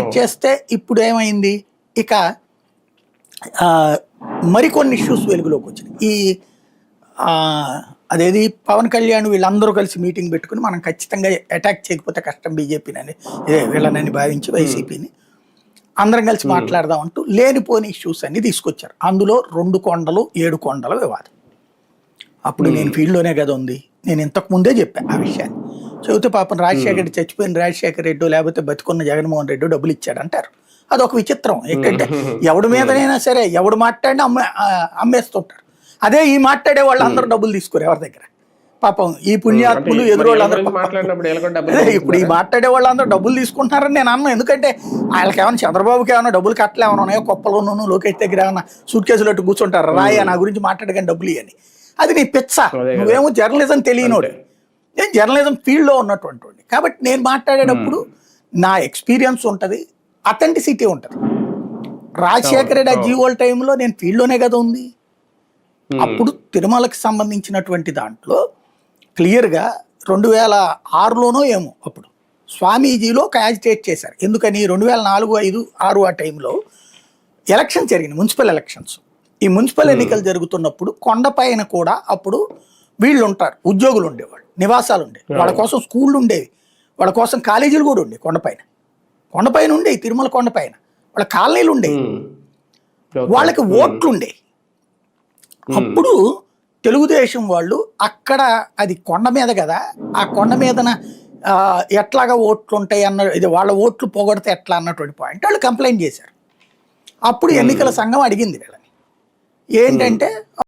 Create చేస్తే ఇప్పుడు ఏమైంది, ఇక మరికొన్ని ఇష్యూస్ వెలుగులోకి వచ్చినాయి. ఈ అదేది పవన్ కళ్యాణ్ వీళ్ళందరూ కలిసి మీటింగ్ పెట్టుకుని మనం ఖచ్చితంగా అటాక్ చేయకపోతే కష్టం బీజేపీని అని వీళ్ళనని భావించి వైసీపీని అందరం కలిసి మాట్లాడదాం అంటూ లేనిపోని ఇష్యూస్ అన్ని తీసుకొచ్చారు. అందులో 2 కొండలు 7 కొండల వివాదం. అప్పుడు నేను ఫీల్డ్లోనే కదా ఉంది, నేను ఇంతకు ముందే చెప్పాను ఆ విషయాన్ని. చెబితే పాపం రాజశేఖర రెడ్డి చచ్చిపోయిన రాజశేఖర రెడ్డి లేకపోతే బతికున్న జగన్మోహన్ రెడ్డి డబ్బులు ఇచ్చాడు అంటారు. అదొక విచిత్రం. ఏంటంటే ఎవడి మీదనైనా సరే ఎవడు మాట్లాడినా అమ్మేస్తుంటారు. అదే ఈ మాట్లాడే వాళ్ళు అందరూ డబ్బులు తీసుకోరు ఎవరి దగ్గర. పాపం ఈ పుణ్యాత్ములు ఎదురోళ్ళందరూ ఇప్పుడు ఈ మాట్లాడే వాళ్ళందరూ డబ్బులు తీసుకుంటున్నారని నేను అన్నా. ఎందుకంటే వాళ్ళకి ఏమైనా చంద్రబాబుకి ఏమైనా డబ్బులు కట్టలేమన్నా ఉన్నాయో, కొప్పలోనూ లోకేష్ దగ్గర ఏమైనా సూట్ కేసులు అట్టు కూర్చుంటారు, రాయ నా గురించి మాట్లాడగానే డబ్బులు ఇవని. అది నీ పిచ్చ. నువ్వేమో జర్నలిజం తెలియనోడు, నేను జర్నలిజం ఫీల్డ్లో ఉన్నటువంటి వాడిని. కాబట్టి నేను మాట్లాడేటప్పుడు నా ఎక్స్పీరియన్స్ ఉంటుంది, అథెంటిసిటీ ఉంటుంది. రాజశేఖర రెడ్డి జీవోల టైంలో నేను ఫీల్డ్లోనే కదా ఉంది. అప్పుడు తిరుమలకి సంబంధించినటువంటి దాంట్లో క్లియర్గా 2006లోనో ఏమో అప్పుడు స్వామీజీలో ఒక యాజిటేట్ చేశారు. ఎందుకని 2004, 5, 6 ఆ టైంలో ఎలక్షన్ జరిగింది, మున్సిపల్ ఎలక్షన్స్. ఈ మున్సిపల్ ఎన్నికలు జరుగుతున్నప్పుడు కొండపైన కూడా అప్పుడు వీళ్ళు ఉంటారు, ఉద్యోగులు ఉండేవాళ్ళు, నివాసాలు ఉండేవి, వాళ్ళ కోసం స్కూళ్ళు ఉండేవి, వాళ్ళ కోసం కాలేజీలు కూడా ఉండేవి. కొండపైన ఉండేవి, తిరుమల కొండపైన వాళ్ళ కాలనీలు ఉండేవి, వాళ్ళకి ఓట్లు ఉండేవి. అప్పుడు తెలుగుదేశం వాళ్ళు అక్కడ అది కొండ మీద కదా, ఆ కొండ మీదన ఎట్లాగా ఓట్లు ఉంటాయి అన్న, ఇది వాళ్ళ ఓట్లు పోగొడితే ఎట్లా అన్నటువంటి పాయింట్ వాళ్ళు కంప్లైంట్ చేశారు. అప్పుడు ఎన్నికల సంఘం అడిగింది వీళ్ళని ఏంటంటే